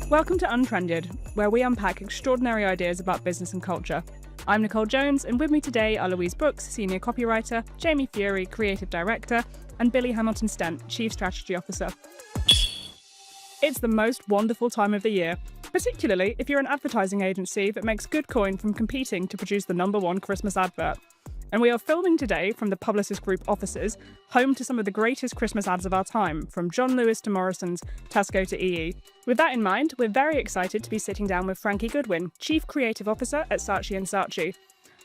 Welcome to Untrended, where we unpack extraordinary ideas about business and culture. I'm Nicole Jones, and with me today are Louise Brooks, Senior Copywriter, Jamie Fury, Creative Director, and Billy Hamilton-Stent, Chief Strategy Officer. It's the most wonderful time of the year, particularly if you're an advertising agency that makes good coin from competing to produce the #1 Christmas advert. And we are filming today from the Publicis Group offices, home to some of the greatest Christmas ads of our time, from John Lewis to Morrison's, Tesco to EE. With that in mind, we're very excited to be sitting down with Franki Goodwin, Chief Creative Officer at Saatchi Saatchi.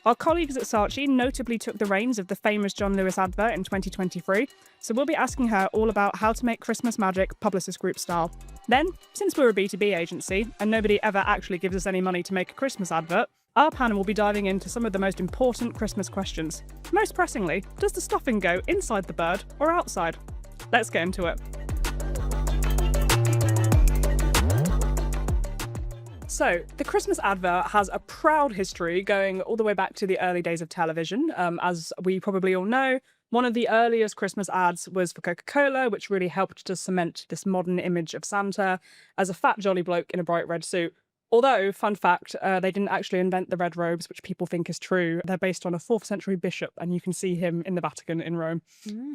Our colleagues at Saatchi notably took the reins of the famous John Lewis advert in 2023, so we'll be asking her all about how to make Christmas magic Publicis Group style. Then, since we're a B2B agency, and nobody ever actually gives us any money to make a Christmas advert, our panel will be diving into some of the most important Christmas questions. Most pressingly, does the stuffing go inside the bird or outside? Let's get into it. So, the Christmas advert has a proud history going all the way back to the early days of television. As we probably all know, one of the earliest Christmas ads was for Coca-Cola, which really helped to cement this modern image of Santa as a fat, jolly bloke in a bright red suit. Although, fun fact, they didn't actually invent the red robes, which people think is true. They're based on a 4th century bishop, and you can see him in the Vatican in Rome,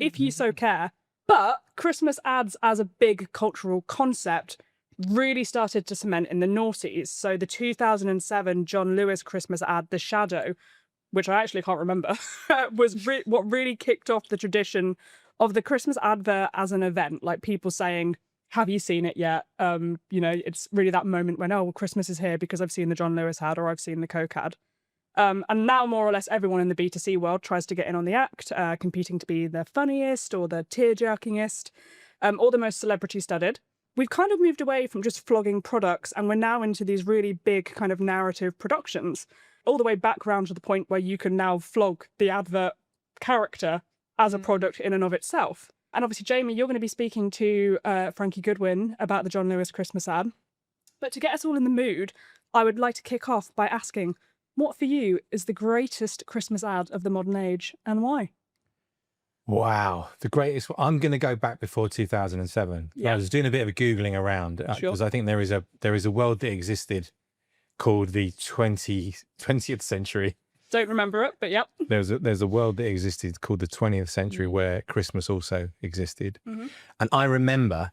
if you so care. But Christmas ads as a big cultural concept really started to cement in the noughties. So the 2007 John Lewis Christmas ad, The Shadow, which I actually can't remember, was what really kicked off the tradition of the Christmas advert as an event, like people saying, have you seen it yet? It's really that moment when, oh, well, Christmas is here because I've seen the John Lewis ad or I've seen the Coke ad. And now more or less everyone in the B2C world tries to get in on the act, competing to be the funniest or the tear-jerkingest, or the most celebrity-studded. We've kind of moved away from just flogging products, and we're now into these really big kind of narrative productions, all the way back round to the point where you can now flog the advert character as a product in and of itself. And obviously, Jamie, you're going to be speaking to Franki Goodwin about the John Lewis Christmas ad. But to get us all in the mood, I would like to kick off by asking, what for you is the greatest Christmas ad of the modern age, and why? Wow, the greatest. I'm going to go back before 2007. Yeah. I was doing a bit of a Googling around because I think there is a world that existed called the 20th century. Don't remember it, but yep. There's a world that existed called the 20th century where Christmas also existed. And I remember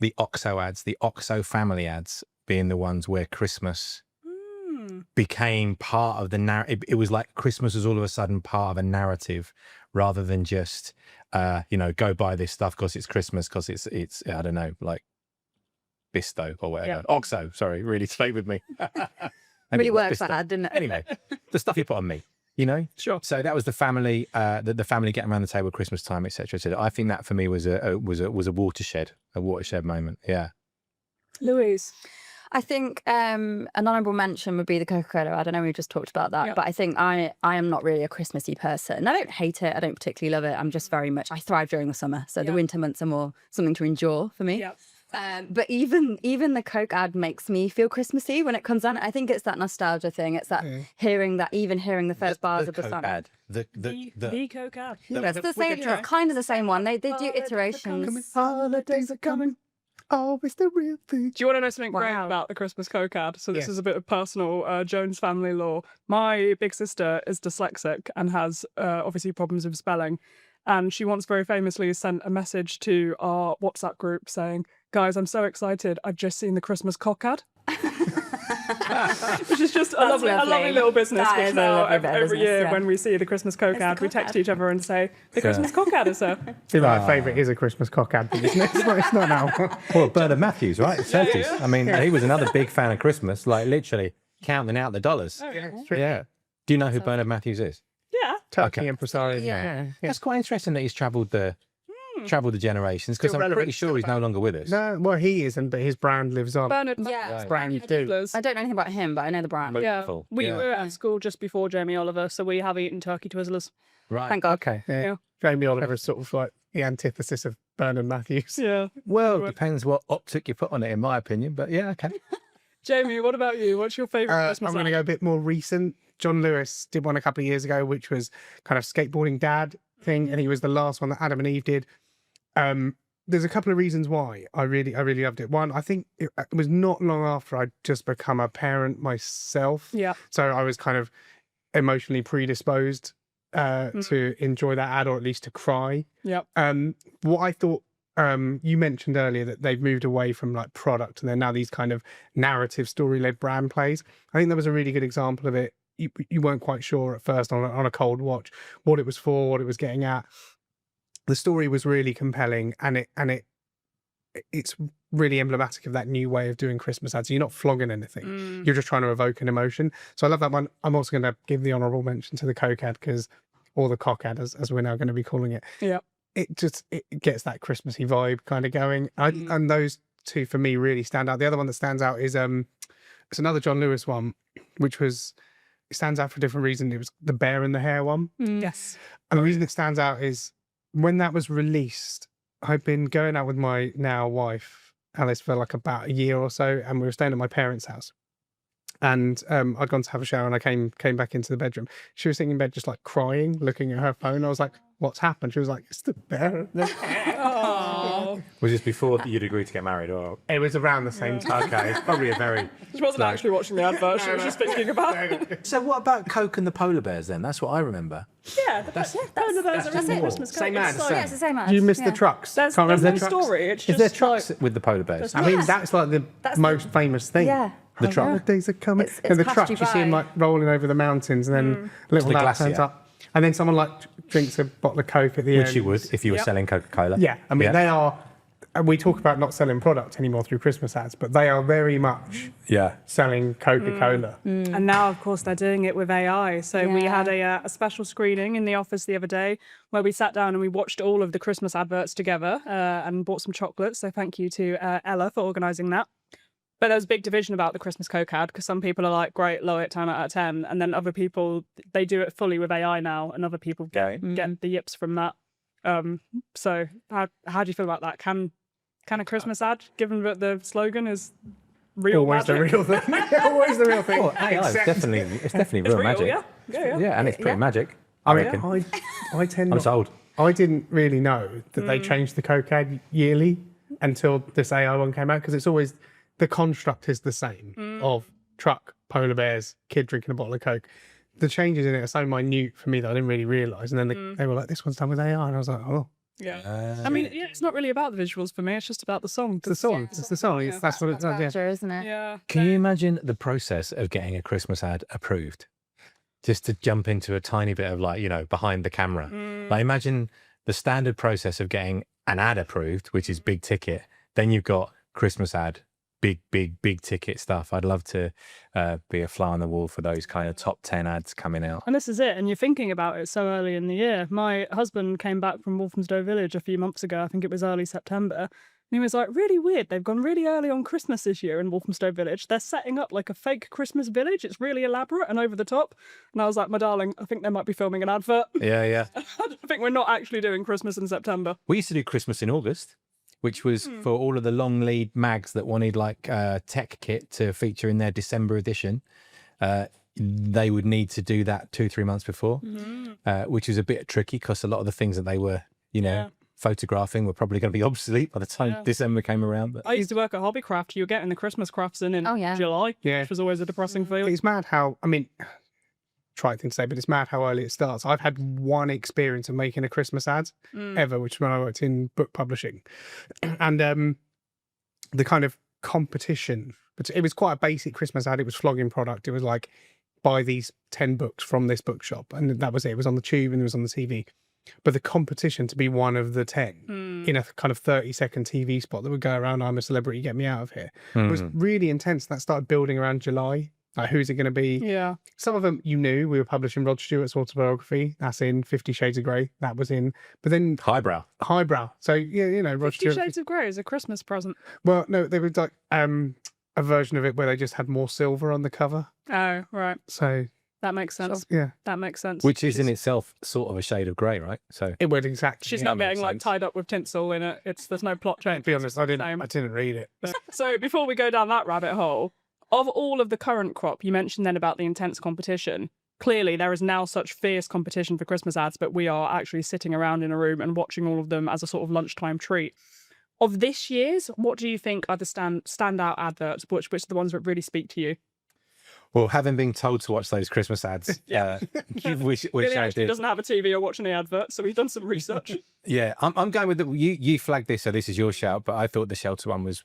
the OXO ads, the OXO family ads being the ones where Christmas became part of the narrative. It was like Christmas was all of a sudden part of a narrative rather than just, go buy this stuff because it's Christmas, because it's I don't know, like Bisto or whatever. Yeah. OXO, sorry, really stayed with me. Really works that ad, didn't it? Anyway, the stuff you put on me, Sure. So that was the family, the family getting around the table at Christmas time, etc. etc. I think that for me was a watershed moment. Yeah. Louise. I think an honourable mention would be the Coca-Cola ad. I know we just talked about that, Yep. but I think I am not really a Christmassy person. I don't hate it. I don't particularly love it. I'm just very much, I thrive during the summer. So the winter months are more something to endure for me. Yeah. But even the Coke ad makes me feel Christmassy when it comes on. I think it's that nostalgia thing. It's that hearing the first bars of the Coke song. ad. The Coke ad. It's the same, kind of the same one. They do iterations. Holidays are coming. Always the real thing. Do you want to know something great Wow. about the Christmas Coke ad? So this is a bit of personal Jones family lore. My big sister is dyslexic and has obviously problems with spelling. And she once very famously sent a message to our WhatsApp group saying, guys, I'm so excited. I've just seen the Christmas Coke ad. Which is just a lovely little business. That Which is a now lovely bit of every business, year yeah. when we see the Christmas Coke It's the ad, we Coke text ad. each other and say, the Christmas Coke ad is here. My favourite is a Christmas cock ad, but isn't it? It's not now. Well, Bernard Matthews, right? 30s. I mean, he was another big fan of Christmas, like literally counting out the dollars. Oh, yeah. Yeah. Do you know who Bernard Matthews is? Yeah. Turkey Okay. impresario. Yeah. That's quite interesting that he's travelled the generations, because Still I'm pretty relevant. sure he's no longer with us. No, well, he isn't, but his brand lives on. Bernard Yeah. Matthews. Brand do. I don't know anything about him, but I know the brand. Yeah, Wonderful. we Yeah. were at school just before Jamie Oliver, so we have eaten turkey twizzlers. Right. Thank God. Okay. Yeah. Yeah. Jamie Oliver is sort of like the antithesis of Bernard Matthews. Yeah. Well, depends what optic you put on it, in my opinion. But yeah, okay. Jamie, what about you? What's your favourite I'm Christmas going to ad? go a bit more recent. John Lewis did one a couple of years ago, which was kind of skateboarding dad thing, and he was the last one that Adam and Eve did. there's a couple of reasons why I really loved it. One, I think it was not long after I'd just become a parent myself. Yeah. So I was kind of emotionally predisposed to enjoy that ad, or at least to cry. Yep. What I thought, you mentioned earlier that they've moved away from like product and they're now these kind of narrative story-led brand plays. I think that was a really good example of it. You weren't quite sure at first on a cold watch what it was for, what it was getting at. The story was really compelling, and it's really emblematic of that new way of doing Christmas ads. You're not flogging anything; you're just trying to evoke an emotion. So I love that one. I'm also going to give the honourable mention to the Coke ad, or the Cock ad, as we're now going to be calling it. Yeah, it gets that Christmassy vibe kind of going. And those two for me really stand out. The other one that stands out is it's another John Lewis one, which it stands out for a different reason. It was the Bear and the Hare one. Yes. And the reason it stands out is when that was released, I'd been going out with my now wife, Alice, for like about a year or so, and we were staying at my parents' house. And I'd gone to have a shower, and I came back into the bedroom. She was sitting in bed just like crying, looking at her phone. I was like, what's happened? She was like, it's the Bear. Oh. Was this before you'd agreed to get married, or? It was around the same time. Okay, it's probably a very... She wasn't actually watching the advert, she was just thinking about it. So what about Coke and the polar bears then? That's what I remember. Yeah, that's polar bears are in the Christmas Same Coke. ad, It's same. Yeah, it's the same ad. Do you miss the Yeah. trucks? There's Can't no remember the trucks? story. It's Is just there trucks like, with the polar bears? I mean, Yes. that's like the most famous thing. Yeah. The truck. The days are coming. It's and the passed truck, you you see them by. like rolling over the mountains, and then little The lad glacier. turns up. And then someone like drinks a bottle of Coke at the end. Which you would if you were Yep. selling Coca-Cola. Yeah, I mean, they are, and we talk about not selling product anymore through Christmas ads, but they are very much Yeah. selling Coca-Cola. and now, of course, they're doing it with AI. So we Yeah. had a special screening in the office the other day where we sat down and we watched all of the Christmas adverts together and bought some chocolates. So thank you to Ella for organising that. But there's a big division about the Christmas Coke ad because some people are like, great, love it, 10 out of 10. And then other people, they do it fully with AI now, and other people get the yips from that. So how do you feel about that? Can a Christmas ad, given that the slogan is real Always magic? the real thing. Always the real thing. Oh, AI is definitely It's real real, magic. yeah. And it's pretty magic. I I mean, reckon. I tend I'm not, sold. I didn't really know that they changed the Coke ad yearly until this AI one came out, because it's always, the construct is the same of truck, polar bears, kid drinking a bottle of Coke. The changes in it are so minute for me that I didn't really realise. And then they were like, this one's done with AI. And I was like, oh, Yeah. I mean, it's not really about the visuals for me. It's just about the song. it's the song. It's the song. It's, that's what it does, yeah. Badger, isn't it? Yeah. Can you imagine the process of getting a Christmas ad approved? Just to jump into a tiny bit of like, behind the camera. Like imagine the standard process of getting an ad approved, which is big ticket. Then you've got Christmas ad, big ticket stuff. I'd love to be a fly on the wall for those kind of top 10 ads coming out. And this is it. And you're thinking about it so early in the year. My husband came back from Walthamstow Village a few months ago. I think it was early September. And he was like, really weird. They've gone really early on Christmas this year in Walthamstow Village. They're setting up like a fake Christmas village. It's really elaborate and over the top. And I was like, my darling, I think they might be filming an advert. Yeah. I think we're not actually doing Christmas in September. We used to do Christmas in August, which was for all of the long lead mags that wanted like a tech kit to feature in their December edition. They would need to do that 2-3 months before, which was a bit tricky because a lot of the things that they were, photographing were probably going to be obsolete by the time December came around. But I used to work at Hobbycraft. You were getting the Christmas crafts in July, which was always a depressing feeling. It's mad how, I mean, trite thing to say, but it's mad how early it starts. I've had one experience of making a Christmas ad ever, which was when I worked in book publishing. And the kind of competition, but it was quite a basic Christmas ad. It was flogging product. It was like, buy these 10 books from this bookshop. And that was it. It was on the tube and it was on the TV. But the competition to be one of the 10 in a kind of 30-second TV spot that would go around, I'm a celebrity, get me out of here, was really intense. That started building around July. Like, who's it going to be? Yeah. Some of them you knew. We were publishing Rod Stewart's autobiography. That's in. 50 Shades of Grey. That was in. But then highbrow. So, yeah, Rod 50 Stewart. Shades of Grey is a Christmas present. Well, no, there was like a version of it where they just had more silver on the cover. Oh, right. So, That makes sense. yeah. That makes sense. Which is in itself sort of a shade of grey, right? So It would exactly. She's yeah. not makes getting like sense. tied up with tinsel in it. There's no plot change. To be honest, I Same. didn't read it. So before we go down that rabbit hole, of all of the current crop, you mentioned then about the intense competition. Clearly, there is now such fierce competition for Christmas ads, but we are actually sitting around in a room and watching all of them as a sort of lunchtime treat. Of this year's, what do you think are the standout adverts? Which are the ones that really speak to you? Well, having been told to watch those Christmas ads, which Billy I actually did. doesn't have a TV or watch any adverts, so he's done some research. Yeah, I'm going with you flagged this, so this is your shout, but I thought the shelter one was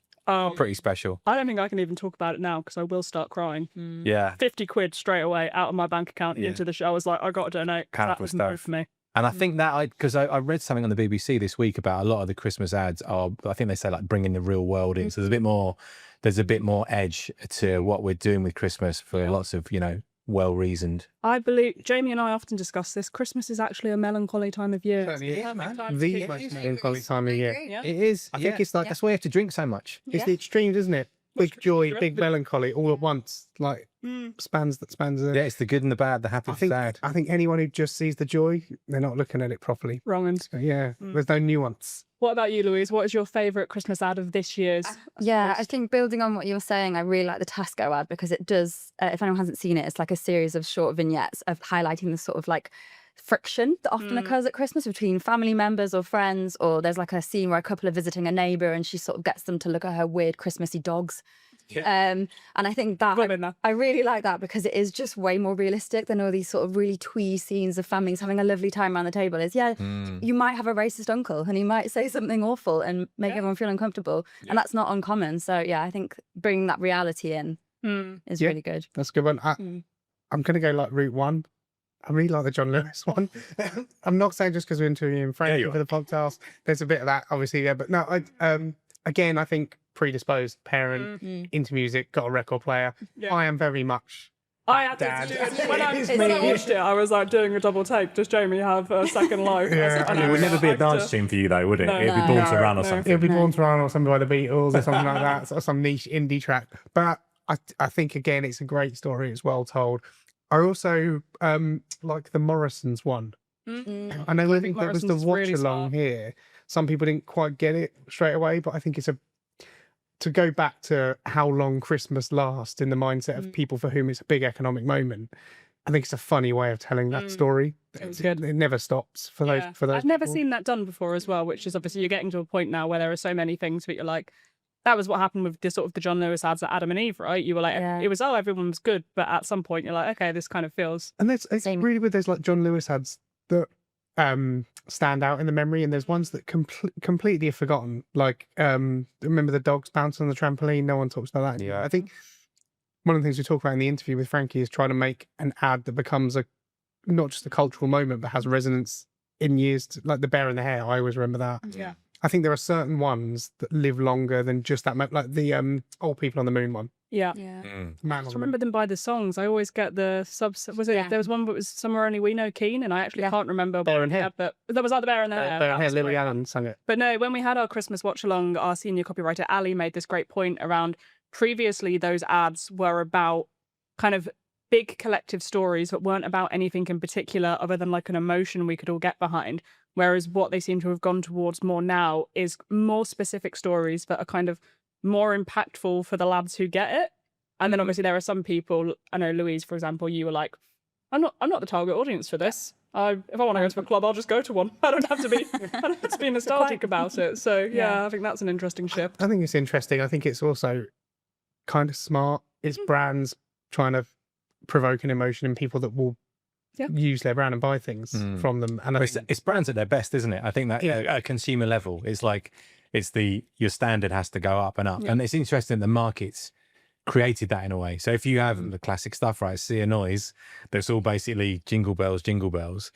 pretty special. I don't think I can even talk about it now because I will start crying. Yeah. 50 quid straight away out of my bank account into the show. I was like, I got to donate. That was no for me. And I think that because I read something on the BBC this week about a lot of the Christmas ads are, I think they say like bringing the real world in. So there's a bit more edge to what we're doing with Christmas for lots of, well-reasoned. I believe Jamie and I often discuss this. Christmas is actually a melancholy time of year. Yeah, man. The most melancholy time of year. Yeah. It is. I think it's like that's why you have to drink so much. it's the extremes, isn't it? Big joy, big melancholy, all at once. Like spans. Yeah, it's the good and the bad, the happy and the sad. I think anyone who just sees the joy, they're not looking at it properly. Wrong. So, there's no nuance. What about you, Louise? What is your favourite Christmas ad of this year's? Yeah, I think building on what you were saying, I really like the Tesco ad because it does, if anyone hasn't seen it, it's like a series of short vignettes of highlighting the sort of like friction that often occurs at Christmas between family members or friends, or there's like a scene where a couple are visiting a neighbour and she sort of gets them to look at her weird Christmassy dogs. And I think that I really like that because it is just way more realistic than all these sort of really twee scenes of families having a lovely time around the table. You might have a racist uncle and he might say something awful and make everyone feel uncomfortable, and that's not uncommon. So I think bringing that reality in is really good. That's a good one. I'm going to go like route one. I really like the John Lewis one. I'm not saying just because we're interviewing Franki for the podcast. There's a bit of that, obviously, but no, again, I think predisposed parent into music, got a record player. I am very much I had to do it. When I watched it, I was like doing a double take. Does Jamie have a second life? It would never be a dance tune for you though, would it? No. It'd be Born to Run or something. It'll be Born to Run or something by the Beatles or something like that, or some niche indie track. But I think, again, it's a great story. It's well told. I also like the Morrisons one. I know I think there was the watch along here. Some people didn't quite get it straight away, but I think it's to go back to how long Christmas lasts in the mindset of people for whom it's a big economic moment. I think it's a funny way of telling that story. It never stops for those. I've never people. seen that done before as well, which is obviously you're getting to a point now where there are so many things that you're like, that was what happened with the sort of the John Lewis ads at Adam and Eve, right? You were like, it was, everyone was good, but at some point you're like, okay, this kind of feels. And it's really with those like John Lewis ads that stand out in the memory, and there's ones that completely are forgotten. Like, remember the dogs bouncing on the trampoline? No one talks about that. Yeah, I think one of the things we talk about in the interview with Franki is trying to make an ad that becomes not just a cultural moment, but has resonance in years. Like the Bear in the Hair, I always remember that. Yeah. I think there are certain ones that live longer than just that, like the Old People on the Moon one. Yeah. Man I just remember them by the songs. I always get the subs. Was it? There was one that was Somewhere Only We Know Keen, and I actually can't remember. Bear in Hair. But that was like the Bear in the Hair. Bear in Hair. Lily Allen sang it. But no, when we had our Christmas watch along, our senior copywriter Ali made this great point around previously those ads were about kind of big collective stories that weren't about anything in particular other than like an emotion we could all get behind. Whereas what they seem to have gone towards more now is more specific stories that are kind of more impactful for the lads who get it. And then obviously there are some people, I know Louise, for example, you were like, I'm not the target audience for this. If I want to go to a club, I'll just go to one. I don't have to be nostalgic about it. So yeah, I think that's an interesting shift. I think it's interesting. I think it's also kind of smart. It's brands trying to provoke an emotion in people that will use their brand and buy things from them. And it's brands at their best, isn't it? I think that at a consumer level, it's like your standard has to go up and up. And it's interesting the markets created that in a way. So if you have the classic stuff, right, Sea of Noise, that's all basically jingle bells,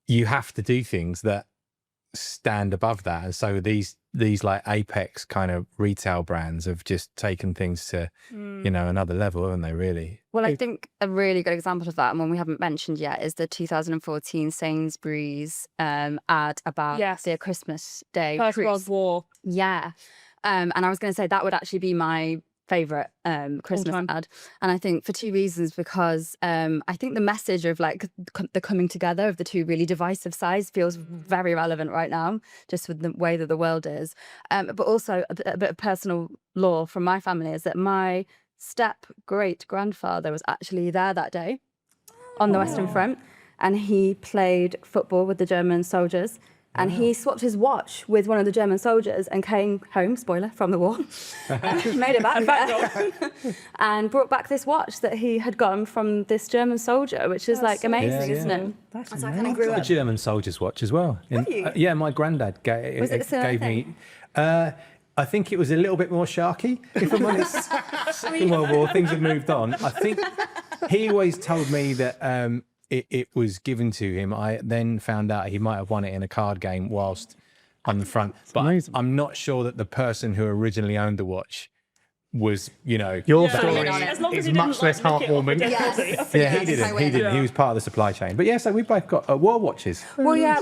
you have to do things that stand above that. And so these like apex kind of retail brands have just taken things to another level, haven't they, really? Well, I think a really good example of that, and one we haven't mentioned yet, is the 2014 Sainsbury's ad about their Christmas Day First World War. Yeah. And I was going to say that would actually be my favourite Christmas ad. And I think for two reasons, because I think the message of like the coming together of the two really divisive sides feels very relevant right now, just with the way that the world is. But also a bit of personal lore from my family is that my step-great-grandfather was actually there that day on the Western Front, and he played football with the German soldiers. And he swapped his watch with one of the German soldiers and came home, spoiler, from the war, made it back, and brought back this watch that he had gotten from this German soldier, which is like amazing, isn't it? That's So I kind of grew a up. German soldier's watch as well. Yeah, my granddad Was it the same gave thing? me. I think it was a little bit more sharky, if I'm honest. Second World War, things have moved on. I think he always told me that it was given to him. I then found out he might have won it in a card game whilst on the front. But amazing. I'm not sure that the person who originally owned the watch was, Your Yeah, story As long as is he much didn't, less like, nick it off the heartwarming. dead Yes. body. Yeah, Yes, he didn't. I He win. didn't. He was part of the supply chain. But yeah, so we both got war watches. Well, yeah,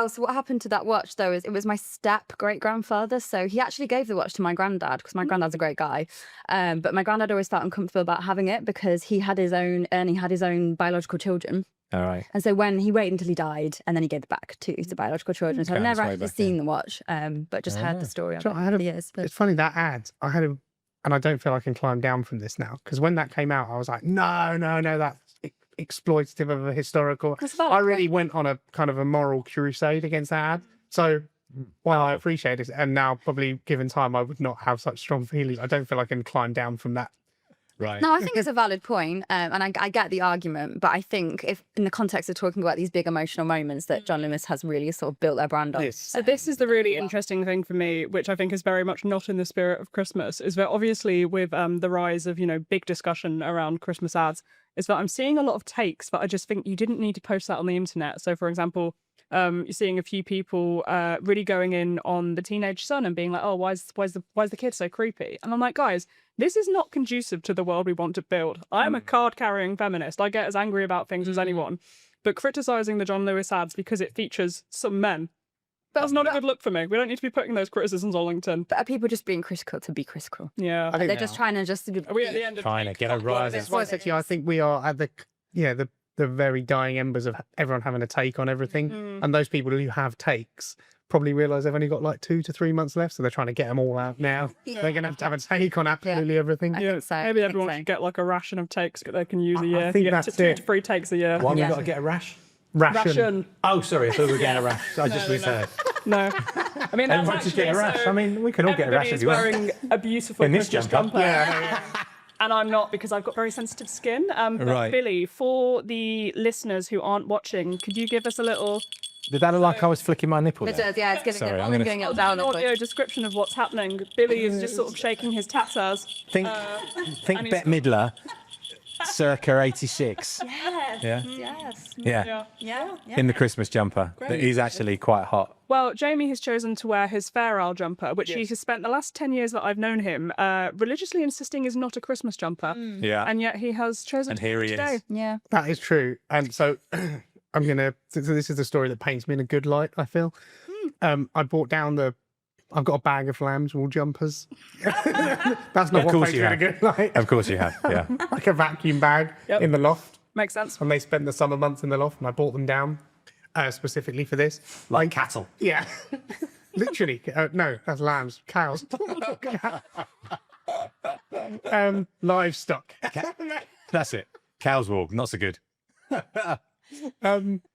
so what happened to that watch though is it was my step great grandfather. So he actually gave the watch to my granddad because my granddad's a great guy. But my granddad always felt uncomfortable about having it because he had his own biological children. All right. And so when he waited until he died and then he gave it back to the biological children. So I've Going never this way actually back, seen yeah. the watch, but just heard the story of So it I had for years. But It's funny that ad. I had and I don't feel I can climb down from this now because when that came out, I was like, no, that's exploitative of a historical. It's about I really went on a kind of a moral crusade against that ad. So while I appreciate it, and now probably given time, I would not have such strong feelings. I don't feel I can climb down from that. Right. No, I think it's a valid point, and I get the argument, but I think if in the context of talking about these big emotional moments that John Lewis has really sort of built their brand on. So this is the really interesting thing for me, which I think is very much not in the spirit of Christmas, is that obviously with the rise of, big discussion around Christmas ads, is that I'm seeing a lot of takes that I just think you didn't need to post that on the internet. So for example, you're seeing a few people really going in on the teenage son and being like, oh, why is the kid so creepy? And I'm like, guys, this is not conducive to the world we want to build. I'm a card-carrying feminist. I get as angry about things as anyone. But criticising the John Lewis ads because it features some men, that's not a good look for me. We don't need to be putting those criticisms on LinkedIn. But are people just being critical to be critical? Yeah. I think They're just trying to just. Are we at the end of Trying to get a rise. That's why I said to you, I think we are at the very dying embers of everyone having a take on everything. And those people who have takes probably realise they've only got like 2 to 3 months left, so they're trying to get them all out now. They're going to have a take on absolutely everything. I think so. Maybe I think everyone so. should get like a ration of takes that they can use a I year. think Yeah, that's 2 it. to 3 takes a year. Why have Yeah. we got to get a rash? Ration. Oh, sorry. I thought we were getting a rash. I just misheard. No. I mean, that's Everyone just get a actually- rash. so I mean, we can all get a rash everybody if is you want. wearing a beautiful In this Christmas jumper. jumper. And I'm not because I've got very sensitive skin. But Right. Billy, for the listeners who aren't watching, could you give us a little Did that look like I was flicking my nipple It there? does, yeah, it's giving Sorry, it, I'm gonna- going it down a audio bit. description of what's happening? Billy is just sort of shaking his tatas. Think and he's- Bette Midler, circa 86. Yes, Yeah. yes. Yeah. Yeah. In the Christmas jumper. That is actually quite hot. Well, Jamie has chosen to wear his Fair Isle jumper, which he has spent the last 10 years that I've known him religiously insisting is not a Christmas jumper. Yeah. And yet he has chosen And to here wear it he today. is. Yeah. That is true. And so I'm going to, so this is the story that paints me in a good light, I feel. I bought down I've got a bag of Lamb's wool jumpers. That's not Of what course paints you me in a have. good light. Of course you have. Yeah. Like a vacuum bag Yep. in the loft. Makes sense. And they spent the summer months in the loft and I bought them down specifically for this. Like cattle. Yeah. Literally. No, that's lambs. Cows. Livestock. That's it. Cow's wool. Not so good.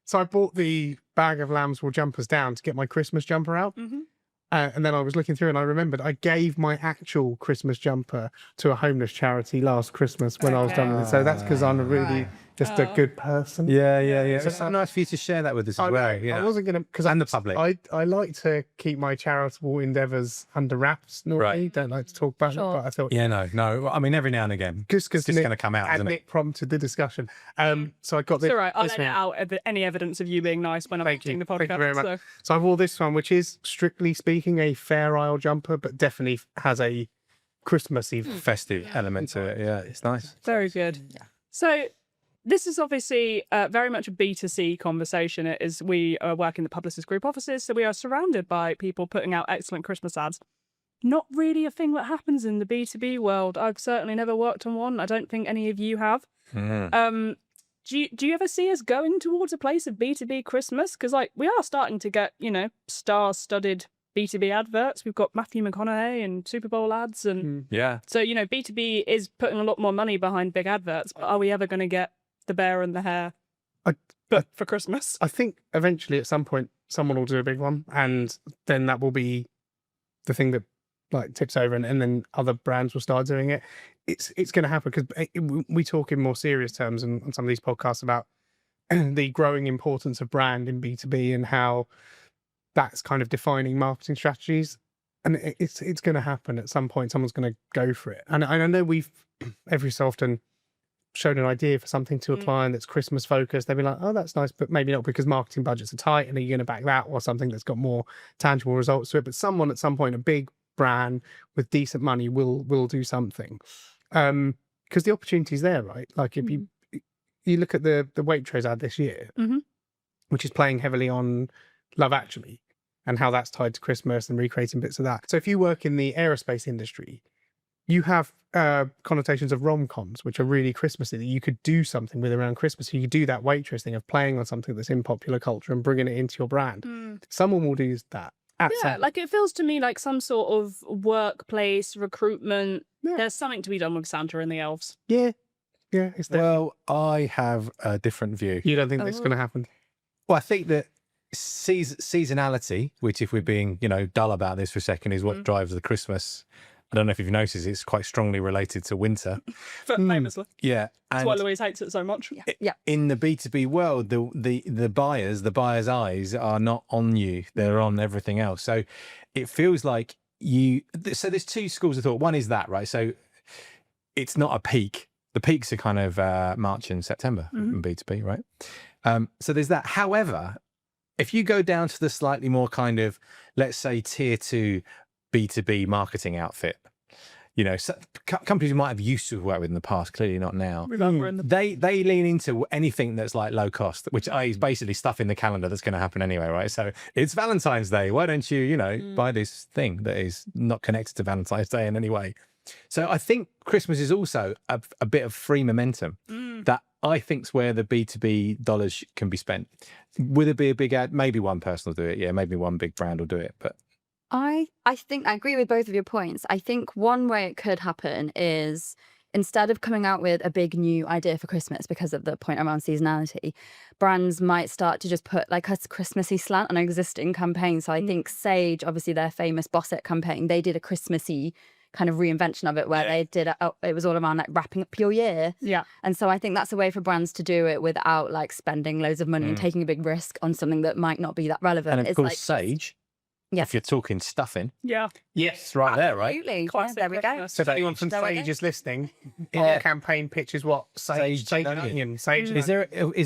So I bought the bag of lamb's wool jumpers down to get my Christmas jumper out. And then I was looking through and I remembered I gave my actual Christmas jumper to a homeless charity last Christmas when I was done with it. So that's because I'm really just a good person. Yeah. It's so nice for you to share that with us as well. I wasn't going to, because And the public. I like to keep my charitable endeavours under wraps. Normally, Right. don't like to talk about Sure. it, but I thought Yeah, no. I mean, every now and again. just because It's just going to come out, and isn't it? Nick prompted the discussion. So I got this. It's all right. I'll this edit one. out any evidence of you being nice when I'm Thank editing you. the podcast. Thank you very much. So. So I wore this one, which is strictly speaking a Fair Isle jumper, but definitely has a Christmassy. Festive element to it. Yeah, it's nice. Very good. So this is obviously very much a B2C conversation. It is we work in the Publicis Group offices, so we are surrounded by people putting out excellent Christmas ads. Not really a thing that happens in the B2B world. I've certainly never worked on one. I don't think any of you have. Do you ever see us going towards a place of B2B Christmas? Because like we are starting to get, star-studded B2B adverts. We've got Matthew McConaughey and Super Bowl ads. And Yeah. so, B2B is putting a lot more money behind big adverts. But are we ever going to get the bear and the hare I- but for Christmas? I think eventually at some point someone will do a big one, and then that will be the thing that like tips over, and then other brands will start doing it. It's going to happen because we talk in more serious terms on some of these podcasts about the growing importance of brand in B2B and how that's kind of defining marketing strategies. And it's going to happen at some point. Someone's going to go for it. And I know we've every so often shown an idea for something to a client that's Christmas focused. They'll be like, oh, that's nice, but maybe not because marketing budgets are tight. And are you going to back that or something that's got more tangible results to it? But someone at some point, a big brand with decent money will do something. Because the opportunity's there, right? Like if you look at the Waitrose ad this year, which is playing heavily on Love Actually and how that's tied to Christmas and recreating bits of that. So if you work in the aerospace industry, you have connotations of rom-coms, which are really Christmassy, that you could do something with around Christmas. You could do that Waitrose thing of playing on something that's in popular culture and bringing it into your brand. Someone will do that. Yeah, like it feels to me like some sort of workplace recruitment. Yeah. There's something to be done with Santa and the elves. Yeah. It's there. Well, I have a different view. You don't think that's going to happen? Well, I think that seasonality, which if we're being, dull about this for a second, is what drives the Christmas. I don't know if you've noticed, it's quite strongly related to winter. Famously. Yeah. That's why Louise hates it so much. Yeah. In the B2B world, the buyer's eyes are not on you. They're on everything else. So it feels like so there's two schools of thought. One is that, right? So it's not a peak. The peaks are kind of March and September in B2B, right? So there's that. However, if you go down to the slightly more kind of, let's say, tier 2 B2B marketing outfit, so companies you might have used to work with in the past, clearly not now. They lean into anything that's like low cost, which is basically stuff in the calendar that's going to happen anyway, right? So it's Valentine's Day. Why don't you, buy this thing that is not connected to Valentine's Day in any way? So I think Christmas is also a bit of free momentum that I think's where the B2B dollars can be spent. Would it be a big ad? Maybe one person will do it. Yeah, maybe one big brand will do it, but I think I agree with both of your points. I think one way it could happen is instead of coming out with a big new idea for Christmas because of the point around seasonality, brands might start to just put like a Christmassy slant on an existing campaign. So I think Sage, obviously their famous Boss It campaign, they did a Christmassy kind of reinvention of it where they did it was all around like wrapping up your year. Yeah. And so I think that's a way for brands to do it without like spending loads of money and taking a big risk on something that might not be that relevant. And of course, Sage. Yes. If you're talking stuffing. Yeah. Yes, right there, right? Absolutely. Classic there we go. Christmas. So if anyone from Sage is listening, our campaign pitch is what? Sage Onion. Sage. Is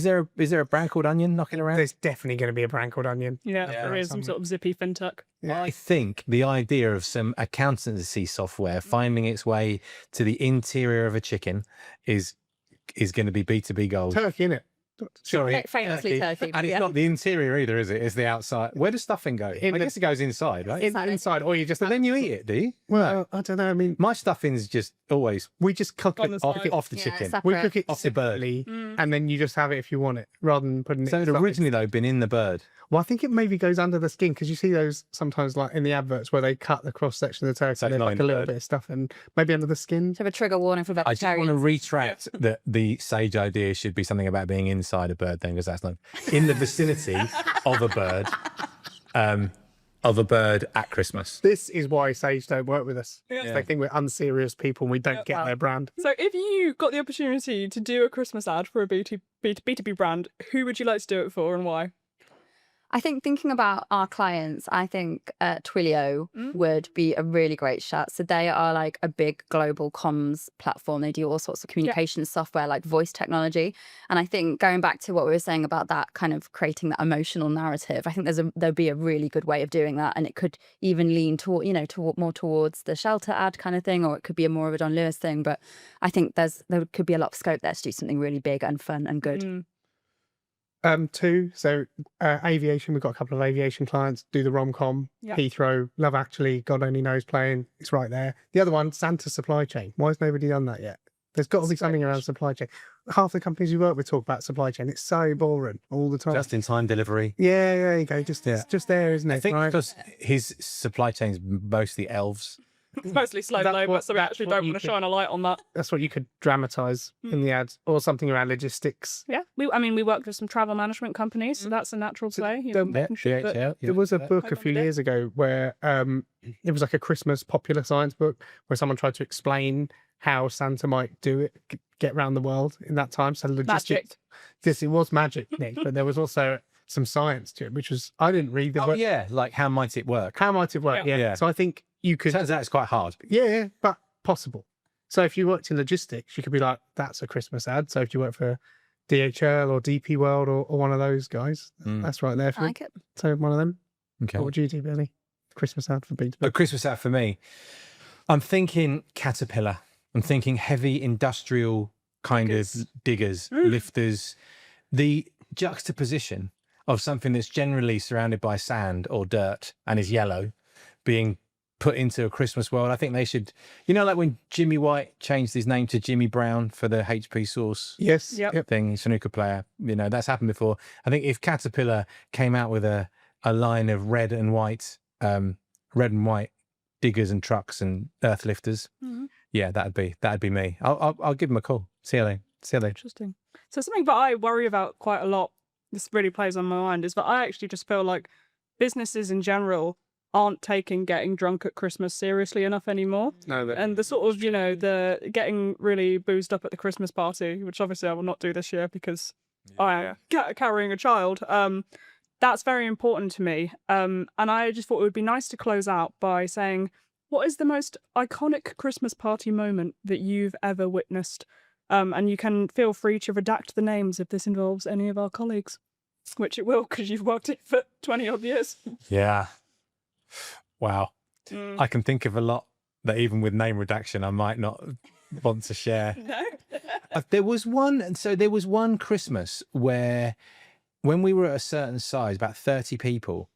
there a brand called Onion knocking around? There's definitely going to be a brand called Onion. Yeah, there is some sort of zippy fintech. Yeah. I think the idea of some accountancy software finding its way to the interior of a chicken is going to be B2B gold. Turkey, innit? Sorry, Famously turkey. And it's not the interior either, is it? It's the outside. Where does stuffing go? I guess it goes inside, right? Inside, or you just. But then you eat it, do you? Well, I don't know. I mean, my stuffing's just always we just cook On it the off, side. off the chicken. separate. we cook it Off the bird. separately, and then you just have it if you want it, rather than putting it. So it originally though been in the bird. Well, I think it maybe goes under the skin because you see those sometimes like in the adverts where they cut the cross section of the turkey So and it's there's not like in a the little bird. bit of stuff and maybe under the skin. To have a trigger warning for I just want vegetarians. to retract that the Sage idea should be something about being inside a bird then, because that's not in the vicinity of a bird. Of a bird at Christmas. This is why Sage don't work with us. Yeah. They think we're unserious people and we don't get their brand. So if you got the opportunity to do a Christmas ad for a B2B brand, who would you like to do it for and why? I think thinking about our clients, I think Twilio would be a really great shout. So they are like a big global comms platform. They do all sorts of communication software like voice technology. And I think going back to what we were saying about that kind of creating that emotional narrative, I think there'd be a really good way of doing that. And it could even lean toward, more towards the shelter ad kind of thing, or it could be a more of a Don Lewis thing. But I think there could be a lot of scope there to do something really big and fun and good. Two, so aviation, we've got a couple of aviation clients, do the rom-com, Heathrow, Love Actually, God Only Knows playing, it's right there. The other one, Santa supply chain. Why has nobody done that yet? There's got to be something around supply chain. Half the companies we work with talk about supply chain. It's so boring all the time. Just in time delivery. Yeah, there you go. It's just there, isn't it? I think right? because his supply chain's mostly elves. It's mostly slave That's labour, what- so we that's actually what don't you want to could- shine a light on that. That's what you could dramatize in the ads, or something around logistics. Yeah, we worked with some travel management companies, so that's a natural play. You know, the- making sure that- DHL, There was a book a Home few on the years ago where it was like a Christmas popular science book where someone tried to explain how Santa might do it, get around the world in that time. So logistics. Magic. Yes, it was magic, Nick, but there was also some science to it, which was I didn't read the Oh, book. yeah. Like, how might it work? How might it work? Yeah. Yeah. Yeah. So I think you could. Turns out it's quite hard. Yeah, but possible. So if you worked in logistics, you could be like, that's a Christmas ad. So if you work for DHL or DP World or one of those guys, that's right there for I you. like it. So one of them. Okay. What would you do, Billy? Christmas ad for B2B. A Christmas ad for me. I'm thinking Caterpillar. I'm thinking heavy industrial kind of diggers, lifters. The juxtaposition of something that's generally surrounded by sand or dirt and is yellow being put into a Christmas world. I think they should, like when Jimmy White changed his name to Jimmy Brown for the HP Sauce Yes. Yep. thing, snooker player, that's happened before. I think if Caterpillar came out with a line of red and white diggers and trucks and earth lifters, yeah, that'd be me. I'll give them a call. See how they. Interesting. So something that I worry about quite a lot, this really plays on my mind, is that I actually just feel like businesses in general aren't taking getting drunk at Christmas seriously enough anymore. No, And the sort of, the getting really boozed up at the Christmas party, which obviously I will not do this year because I am carrying a child. That's very important to me. And I just thought it would be nice to close out by saying, what is the most iconic Christmas party moment that you've ever witnessed? And you can feel free to redact the names if this involves any of our colleagues, which it will because you've worked it for 20 odd years. Yeah. Wow. I can think of a lot that even with name redaction, I might not want to share. No? There was one Christmas where when we were at a certain size, about 30 people,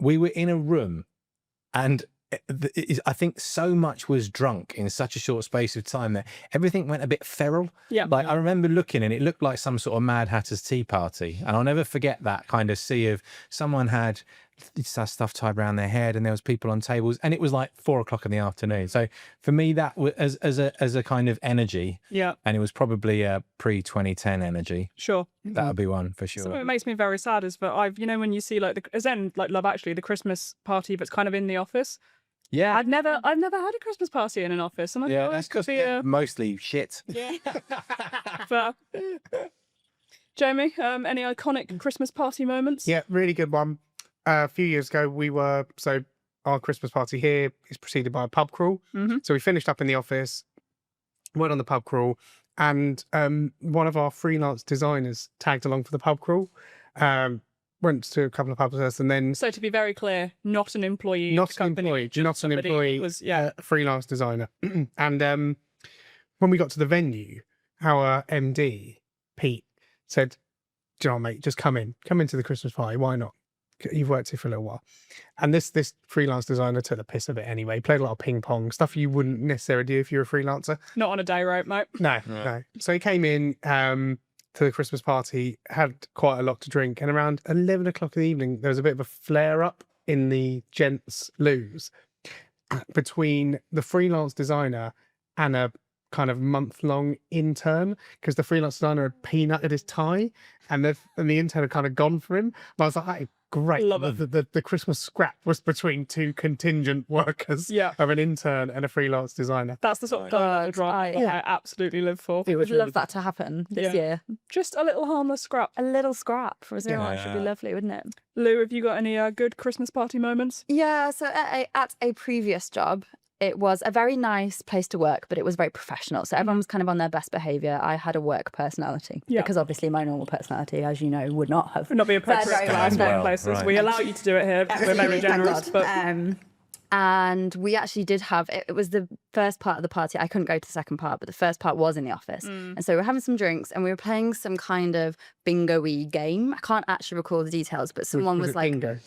we were in a room and I think so much was drunk in such a short space of time that everything went a bit feral. Yeah. Like I remember looking and it looked like some sort of Mad Hatter's tea party. And I'll never forget that kind of sea of someone had stuff tied around their head and there was people on tables and it was like 4 o'clock in the afternoon. So for me, that was as a kind of energy. Yeah. And it was probably a pre-2010 energy. Sure. That would be one for sure. Something that makes me very sad is that when you see like Love Actually, the Christmas party that's kind of in the office. Yeah. I've never had a Christmas party in an office, and I Yeah, thought that's it could because be mostly shit. yeah. But, Jamie, any iconic Christmas party moments? Yeah, really good one. A few years ago, our Christmas party here is preceded by a pub crawl. So we finished up in the office, went on the pub crawl, and one of our freelance designers tagged along for the pub crawl. Went to a couple of pubs and then So to be very clear, not an employee. not of the an company, employee, just not an somebody employee, Was a freelance designer. And when we got to the venue, our MD Pete said, "Do you know what, mate, just come into the Christmas party. Why not? You've worked here for a little while." And this freelance designer took the piss of it anyway. Played a lot of ping pong stuff you wouldn't necessarily do if you're a freelancer. Not on a day rate, mate. No. So he came in to the Christmas party, had quite a lot to drink, and around 11 o'clock in the evening, there was a bit of a flare up in the gents' loos between the freelance designer and a kind of month-long intern, because the freelance designer had peanutted his tie and the intern had kind of gone for him. And I was like, hey, great. Love it. The Christmas scrap was between two contingent workers Yeah. of an intern and a freelance designer. That's the sort of dynamic drama that I absolutely live for. I would love that to happen this year. Just a little harmless scrap. A little scrap for us everyone should be Yeah. lovely, wouldn't it? Lou, have you got any good Christmas party moments? Yeah, so at a previous job, it was a very nice place to work, but it was very professional. So everyone was kind of on their best behaviour. I had a work personality Yeah. because obviously my normal personality, as you know, would not have. Would not be appropriate very to well. ask Well, places. right. We allow you to do it here. We're very Thank generous. God. But And we actually did have, it was the first part of the party. I couldn't go to the second part, but the first part was in the office. And so we were having some drinks and we were playing some kind of bingo-y game. I can't actually recall the details, but someone was it like, bingo?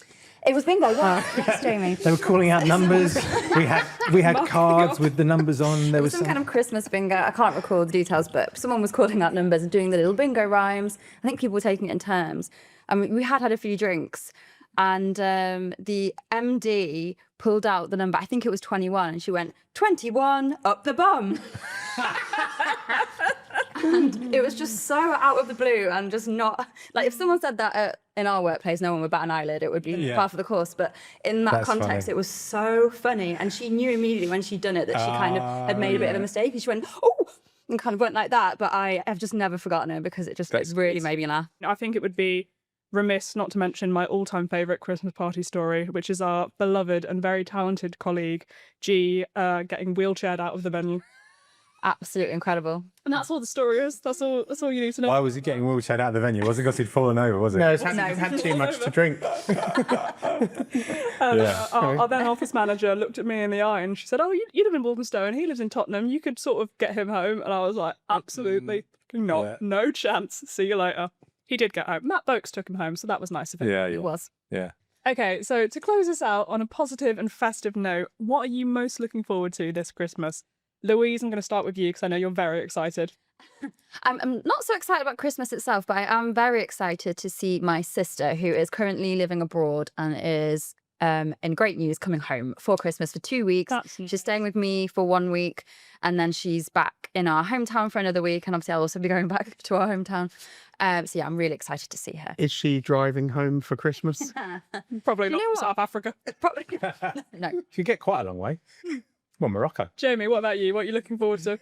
it was bingo. Yes, Jamie. They were calling out numbers. We had cards with the numbers on. There It was some kind of Christmas bingo. I can't recall the details, but someone was calling out numbers and doing the little bingo rhymes. I think people were taking it in turns. I mean, we had a few drinks. and the MD pulled out the number. I think it was 21, and she went 21 up the bum. And it was just so out of the blue, and just not like if someone said that in our workplace, no one would bat an eyelid. It would be par for the course. But in that context, funny. it was so funny, and she knew immediately when she'd done it that she kind of had made a bit of a mistake, and she went, "Oh," and kind of went like that. But I have just never forgotten it because it really made me laugh. I think it would be remiss not to mention my all-time favourite Christmas party story, which is our beloved and very talented colleague G getting wheelchaired out of the venue. Absolutely incredible. And that's all the story is. That's all you need to know. Why was he getting wheelchaired out of the venue? It wasn't because he'd fallen over, was it? No, he's had too much to drink. Our then office manager looked at me in the eye and she said, "Oh, you live in Walthamstow, he lives in Tottenham. You could sort of get him home." And I was like, "Absolutely not. Yeah. No chance. See you later." He did get home. Matt Boakes took him home, so that was nice of him. Yeah, It was. Yeah. Okay, so to close us out on a positive and festive note, what are you most looking forward to this Christmas? Louise, I'm going to start with you because I know you're very excited. I'm not so excited about Christmas itself, but I am very excited to see my sister, who is currently living abroad and is in great news coming home for Christmas for 2 weeks. She's staying with me for 1 week, and then she's back in our hometown for another week. And obviously I'll also be going back to our hometown. So yeah, I'm really excited to see her. Is she driving home for Christmas? Probably You not know from what? South Africa. Probably no. You could get quite a long way. Well, Morocco. Jamie, what about you? What are you looking forward to?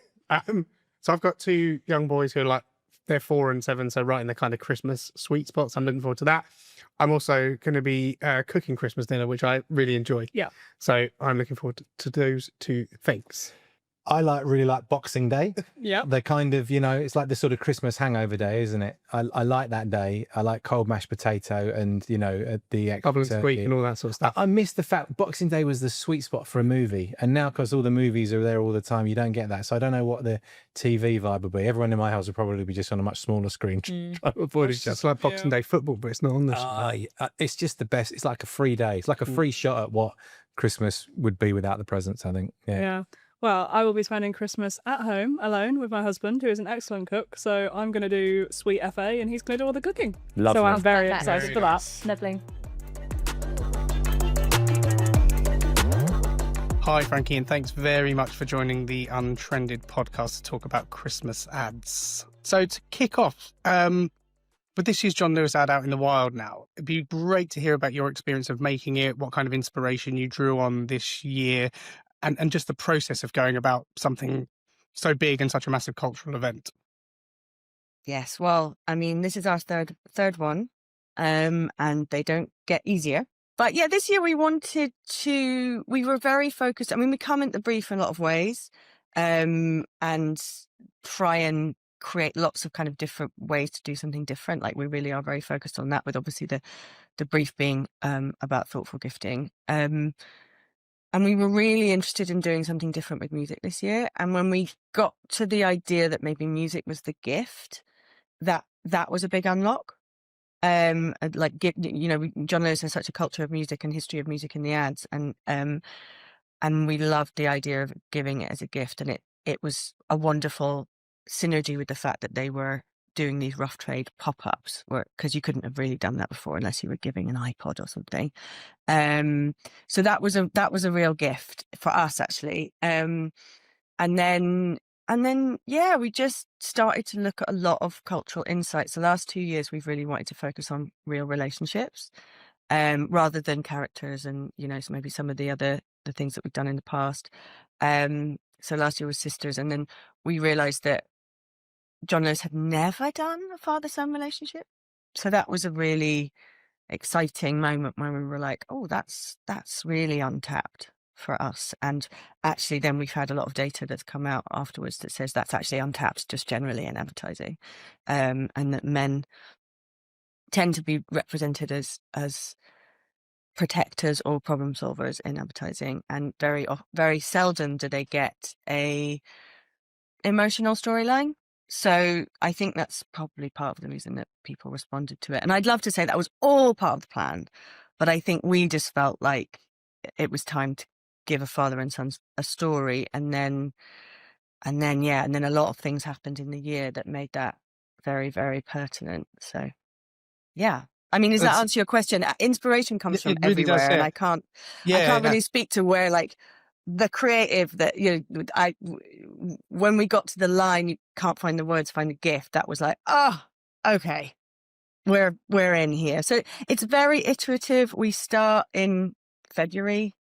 So I've got two young boys who are like, they're 4 and 7, so right in the kind of Christmas sweet spots. I'm looking forward to that. I'm also going to be cooking Christmas dinner, which I really enjoy. Yeah. So I'm looking forward to those two things. I really like Boxing Day. Yeah. They're kind of, it's like the sort of Christmas hangover day, isn't it? I like that day. I like cold mashed potato and, the extra Bubble and squeak turkey. and all that sort of stuff. I miss the fact Boxing Day was the sweet spot for a movie. And now, because all the movies are there all the time, you don't get that. So I don't know what the TV vibe would be. Everyone in my house would probably be just on a much smaller screen. Trying to avoid it. It's like Boxing Day football, but it's not on this. It's just the best. It's like a free day. It's like a free shot at what Christmas would be without the presents, I think. Yeah. Well, I will be spending Christmas at home alone with my husband, who is an excellent cook. So I'm going to do sweet FA and he's going to do all the cooking. Lovely. So I'm very Perfect. excited for that. Lovely. Hi, Frankie, and thanks very much for joining the Untrended podcast to talk about Christmas ads. So to kick off, with this year's John Lewis ad out in the wild now, it'd be great to hear about your experience of making it, what kind of inspiration you drew on this year, and just the process of going about something so big and such a massive cultural event. Yes, well, I mean, this is our third one, and they don't get easier. But yeah, this year we were very focused. I mean, we come at the brief in a lot of ways, and try and create lots of kind of different ways to do something different. Like we really are very focused on that, with obviously the brief being about thoughtful gifting. And we were really interested in doing something different with music this year. And when we got to the idea that maybe music was the gift, that was a big unlock. John Lewis has such a culture of music and history of music in the ads, and we loved the idea of giving it as a gift. And it was a wonderful synergy with the fact that they were doing these rough trade pop-ups, because you couldn't have really done that before unless you were giving an iPod or something. So that was a real gift for us, actually. And then we just started to look at a lot of cultural insights. The last 2 years we've really wanted to focus on real relationships, rather than characters and so maybe some of the things that we've done in the past. So last year was sisters, and then we realized that John Lewis had never done a father-son relationship. So that was a really exciting moment when we were like, oh, that's really untapped for us. And actually then we've had a lot of data that's come out afterwards that says that's actually untapped just generally in advertising, and that men tend to be represented as protectors or problem solvers in advertising, and very seldom do they get a emotional storyline. So I think that's probably part of the reason that people responded to it. And I'd love to say that was all part of the plan, but I think we just felt like it was time to give a father and son a story, and then a lot of things happened in the year that made that very, very pertinent. So yeah, I mean, does that That's- answer your question? Inspiration comes from It really does, everywhere, and yeah. I can't Yeah, really speak to where, like, the creative that, you know, when we got to the line, you can't find the words, find a gift. That was like, oh, okay, we're in here. So it's very iterative. We start in February,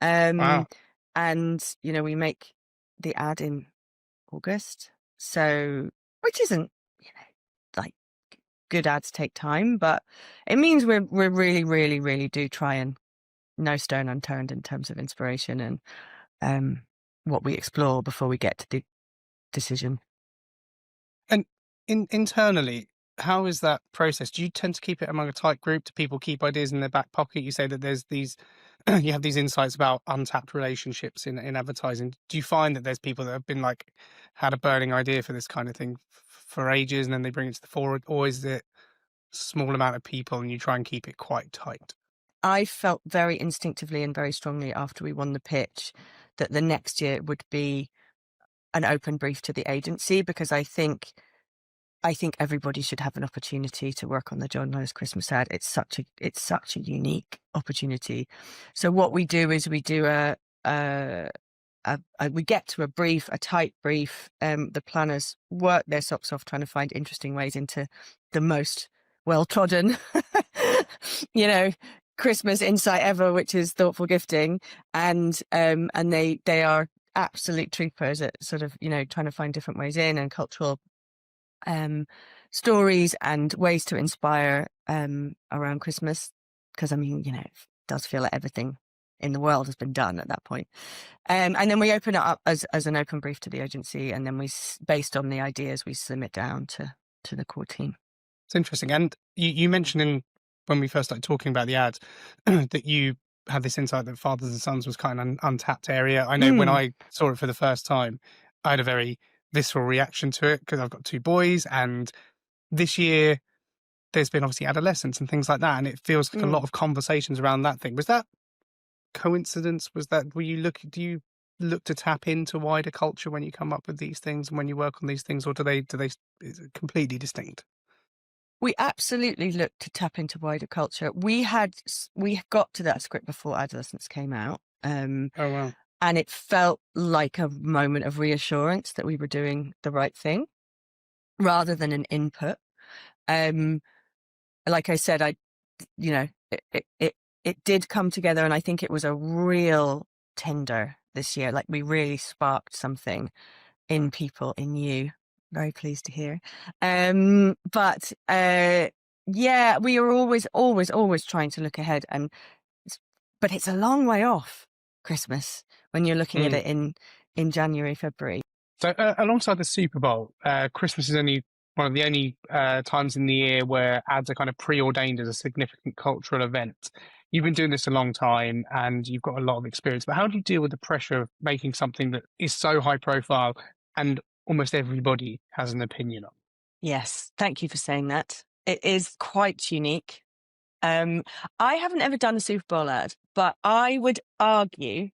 Wow. and you know, we make the ad in August. So, which isn't, you know, like, good ads take time, but it means we're really, really, really do try and no stone unturned in terms of inspiration and what we explore before we get to the decision. And internally, how is that process? Do you tend to keep it among a tight group? Do people keep ideas in their back pocket? You say that there's these, you have these insights about untapped relationships in advertising. Do you find that there's people that have been like, had a burning idea for this kind of thing for ages and then they bring it to the forward? Or is it a small amount of people and you try and keep it quite tight? I felt very instinctively and very strongly after we won the pitch that the next year would be an open brief to the agency, because I think everybody should have an opportunity to work on the John Lewis Christmas ad. It's such a unique opportunity. So what we do is we do we get to a brief, a tight brief. The planners work their socks off trying to find interesting ways into the most well-trodden, you know, Christmas insight ever, which is thoughtful gifting. And they are absolute troopers at sort of, you know, trying to find different ways in and cultural stories and ways to inspire around Christmas. Because, I mean, you know, it does feel like everything in the world has been done at that point. And then we open it up as an open brief to the agency, and then based on the ideas, we submit down to the core team. It's interesting. And you mentioned when we first started talking about the ads that you had this insight that Fathers and Sons was kind of an untapped area. I know when I saw it for the first time, I had a very visceral reaction to it because I've got 2 boys, and this year there's been obviously adolescence and things like that, and it feels like a lot of conversations around that thing. Was that coincidence? Do you look to tap into wider culture when you come up with these things and when you work on these things, or is it completely distinct? We absolutely look to tap into wider culture. We got to that script before Adolescence came out. Oh, wow. And it felt like a moment of reassurance that we were doing the right thing rather than an input. Like I said, it did come together, and I think it was a real tinder this year. Like, we really sparked something in people, in you. Very pleased to hear. But yeah, we are always trying to look ahead, but it's a long way off Christmas when you're looking at it in January, February. So alongside the Super Bowl, Christmas is only one of the only times in the year where ads are kind of preordained as a significant cultural event. You've been doing this a long time and you've got a lot of experience, but how do you deal with the pressure of making something that is so high profile and almost everybody has an opinion on? Yes, thank you for saying that. It is quite unique. I haven't ever done a Super Bowl ad, but I would argue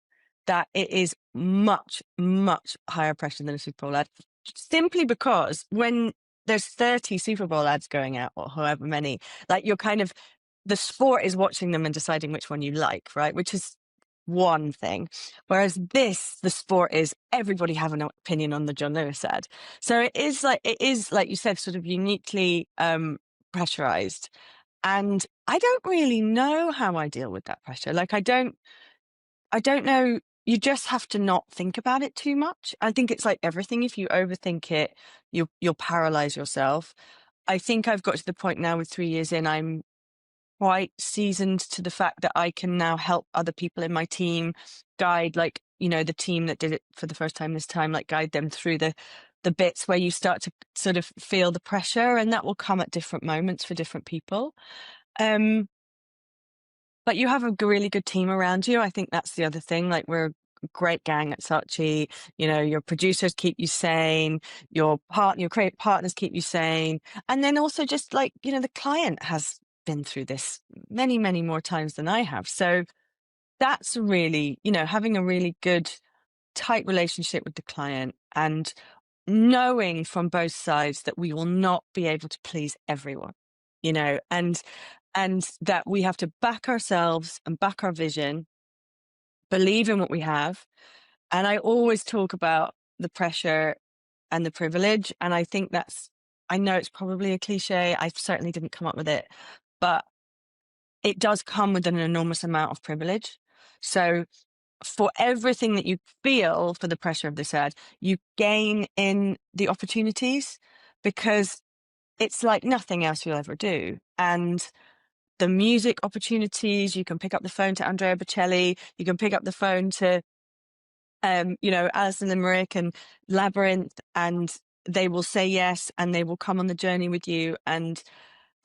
that it is much, much higher pressure than a Super Bowl ad, simply because when there's 30 Super Bowl ads going out, or however many, like, you're kind of, the sport is watching them and deciding which one you like, right? Which is one thing. Whereas the sport is everybody having an opinion on the John Lewis ad. So it is like you said, sort of uniquely pressurized. And I don't really know how I deal with that pressure. Like, I don't know. You just have to not think about it too much. I think it's like everything. If you overthink it, you'll paralyze yourself. I think I've got to the point now with 3 years in, I'm quite seasoned to the fact that I can now help other people in my team guide, like, you know, the team that did it for the first time this time, like, guide them through the bits where you start to sort of feel the pressure, and that will come at different moments for different people. But you have a really good team around you. I think that's the other thing. Like, we're a great gang at Saatchi. You know, your producers keep you sane, your creative partners keep you sane. And then also just, like, you know, the client has been through this many, many more times than I have. So that's really, you know, having a really good, tight relationship with the client and knowing from both sides that we will not be able to please everyone. you know, and that we have to back ourselves and back our vision, believe in what we have. And I always talk about the pressure and the privilege. And I think I know it's probably a cliche. I certainly didn't come up with it, but it does come with an enormous amount of privilege. So for everything that you feel for the pressure of this ad, you gain in the opportunities, because it's like nothing else you'll ever do. And the music opportunities, you can pick up the phone to Andrea Bocelli, you can pick up the phone to, you know, Alison Limerick and Labyrinth, and they will say yes, and they will come on the journey with you. And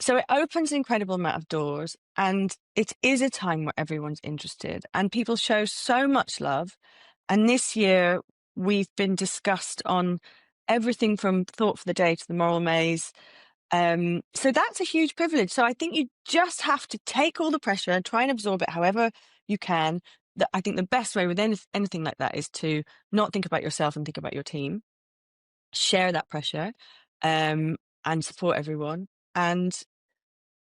so it opens an incredible amount of doors, and it is a time where everyone's interested and people show so much love. And this year we've been discussed on everything from Thought for the Day to the Moral Maze. So that's a huge privilege. So I think you just have to take all the pressure and try and absorb it however you can. I think the best way with anything like that is to not think about yourself and think about your team. Share that pressure, and support everyone, and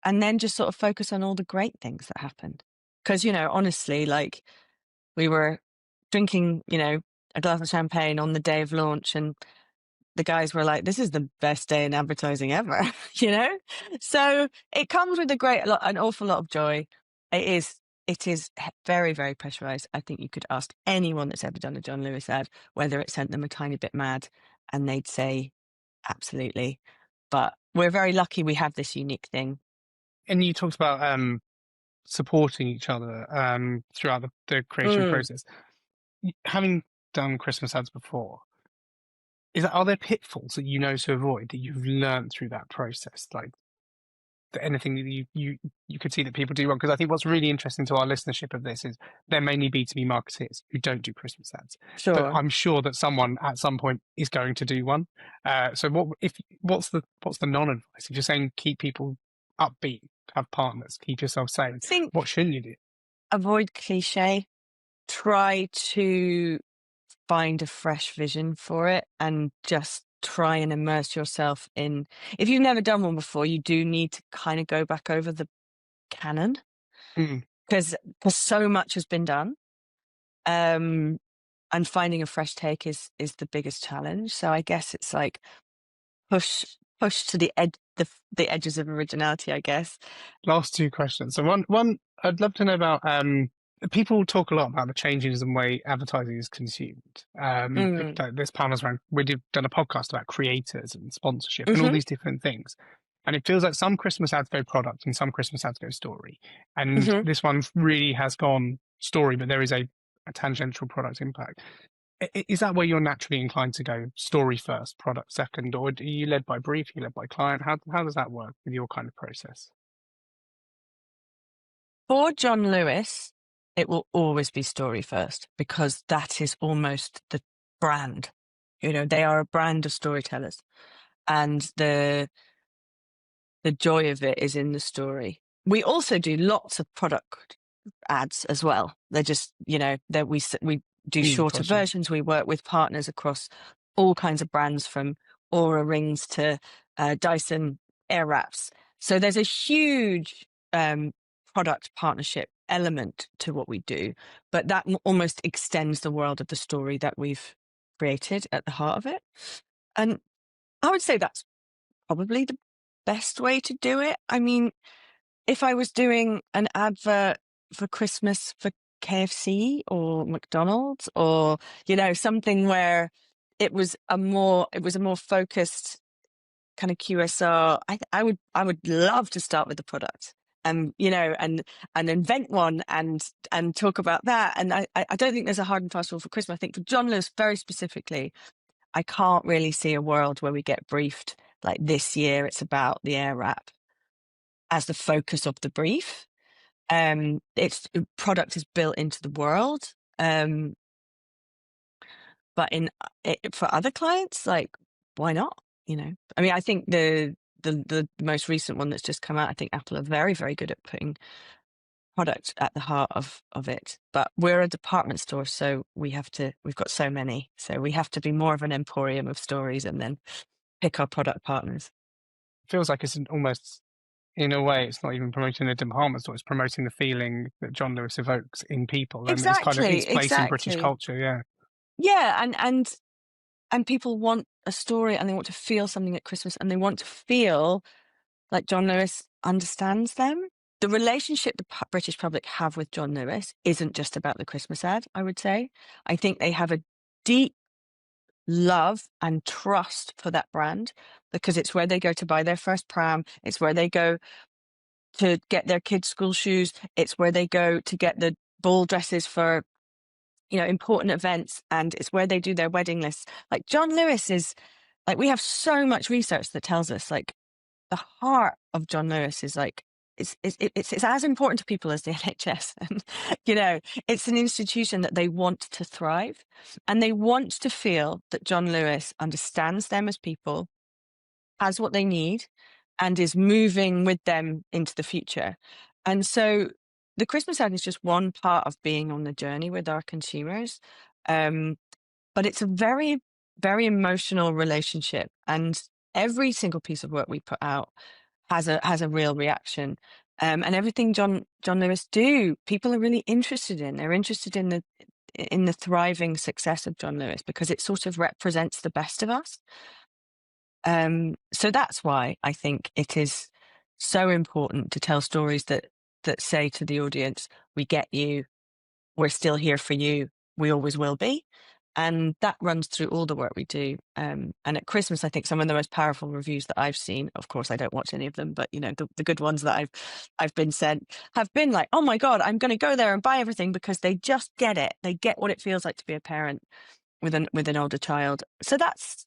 then just sort of focus on all the great things that happened. Because, you know, honestly, like, we were drinking, you know, a glass of champagne on the day of launch, and the guys were like, "This is the best day in advertising ever," you know? So it comes with an awful lot of joy. It is very, very pressurized. I think you could ask anyone that's ever done a John Lewis ad whether it sent them a tiny bit mad, and they'd say absolutely. But we're very lucky we have this unique thing. And you talked about supporting each other throughout the creation process. Having done Christmas ads before, are there pitfalls that you know to avoid that you've learned through that process? Like anything that you could see that people do wrong? Because I think what's really interesting to our listenership of this is they're mainly B2B marketers who don't do Christmas ads. Sure. But I'm sure that someone at some point is going to do one. So what's the non-advice? If you're saying keep people upbeat, have partners, keep yourself sane, what shouldn't you do? Avoid cliche. Try to find a fresh vision for it, and just try and immerse yourself in. If you've never done one before, you do need to kind of go back over the canon, because so much has been done, and finding a fresh take is the biggest challenge. So I guess it's like push to the edges of originality, I guess. Last two questions. So one I'd love to know about. People talk a lot about the changes in the way advertising is consumed. This panel's around. We've done a podcast about creators and sponsorship and all these different things. And it feels like some Christmas ads go product and some Christmas ads go story. And this one really has gone story, but there is a tangential product impact. Is that where you're naturally inclined to go story first, product second, or are you led by brief, are you led by client? How does that work with your kind of process? For John Lewis, it will always be story first, because that is almost the brand. You know, they are a brand of storytellers, and the joy of it is in the story. We also do lots of product ads as well. They're just, you know, that we do shorter versions. We work with partners across all kinds of brands, from Aura rings to Dyson air wraps. So there's a huge product partnership element to what we do, but that almost extends the world of the story that we've created at the heart of it. And I would say that's probably the best way to do it. I mean, if I was doing an advert for Christmas for KFC or McDonald's, or, you know, something where it was a more focused kind of QSR, I would love to start with the product. You know, and invent one and talk about that. And I don't think there's a hard and fast rule for Christmas. I think for John Lewis very specifically, I can't really see a world where we get briefed like this year. It's about the air wrap as the focus of the brief. It's product is built into the world. But for other clients, like, why not? You know, I mean, I think the most recent one that's just come out, I think Apple are very, very good at putting product at the heart of it. But we're a department store, so we've got so many. So we have to be more of an emporium of stories and then pick our product partners. Feels like it's almost in a way, it's not even promoting a department store; it's promoting the feeling that John Lewis evokes in people, and it's kind of its place in British culture. Yeah, yeah, and people want a story, and they want to feel something at Christmas, and they want to feel like John Lewis understands them. The relationship the British public have with John Lewis isn't just about the Christmas ad, I would say. I think they have a deep love and trust for that brand, because it's where they go to buy their first pram. It's where they go to get their kids' school shoes. It's where they go to get the ball dresses for, important events. And it's where they do their wedding lists. Like, John Lewis is, like, we have so much research that tells us, like, the heart of John Lewis is like, it's as important to people as the NHS. And, it's an institution that they want to thrive, and they want to feel that John Lewis understands them as people, has what they need, and is moving with them into the future. And so the Christmas ad is just one part of being on the journey with our consumers. But it's a very, very emotional relationship. And every single piece of work we put out has a real reaction. And everything John Lewis do, people are really interested in. They're interested in the thriving success of John Lewis, because it sort of represents the best of us. So that's why I think it is so important to tell stories that say to the audience, we get you, we're still here for you, we always will be. And that runs through all the work we do. And at Christmas, I think some of the most powerful reviews that I've seen, of course, I don't watch any of them, but the good ones that I've been sent have been like, oh my God, I'm going to go there and buy everything, because they just get it. They get what it feels like to be a parent with an older child. So that's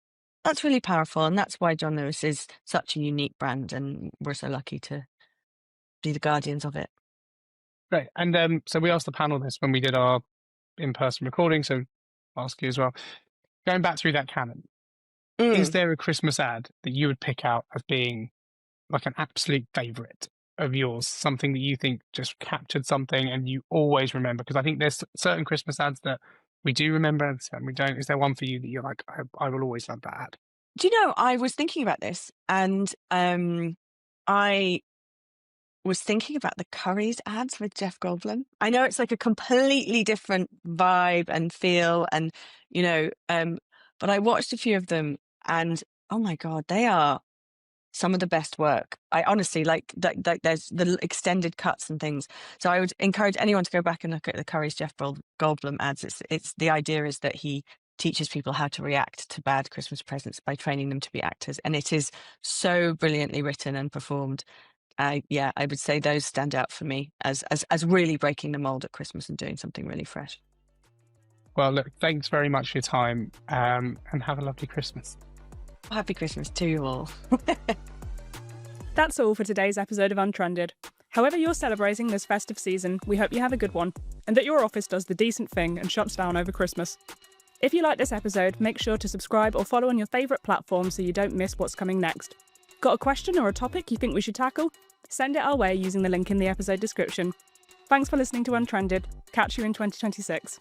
really powerful. And that's why John Lewis is such a unique brand. And we're so lucky to be the guardians of it. great. And so we asked the panel this when we did our in-person recording, so I'll ask you as well. Going back through that canon, is there a Christmas ad that you would pick out as being like an absolute favourite of yours, something that you think just captured something and you always remember? Because I think there's certain Christmas ads that we do remember and certain we don't. Is there one for you that you're like, I will always love that ad? Do you know, I was thinking about this, and I was thinking about the Currys ads with Jeff Goldblum. I know it's like a completely different vibe and feel, and but I watched a few of them, and oh my God, they are some of the best work. I honestly like there's the extended cuts and things. So I would encourage anyone to go back and look at the Currys Jeff Goldblum ads. It's the idea is that he teaches people how to react to bad Christmas presents by training them to be actors, and it is so brilliantly written and performed. I would say those stand out for me as really breaking the mold at Christmas and doing something really fresh. Well, look, thanks very much for your time, and have a lovely Christmas. Happy Christmas to you all. That's all for today's episode of Untrended. However you're celebrating this festive season, we hope you have a good one, and that your office does the decent thing and shuts down over Christmas. If you like this episode, make sure to subscribe or follow on your favourite platform so you don't miss what's coming next. Got a question or a topic you think we should tackle? Send it our way using the link in the episode description. Thanks for listening to Untrended. Catch you in 2026.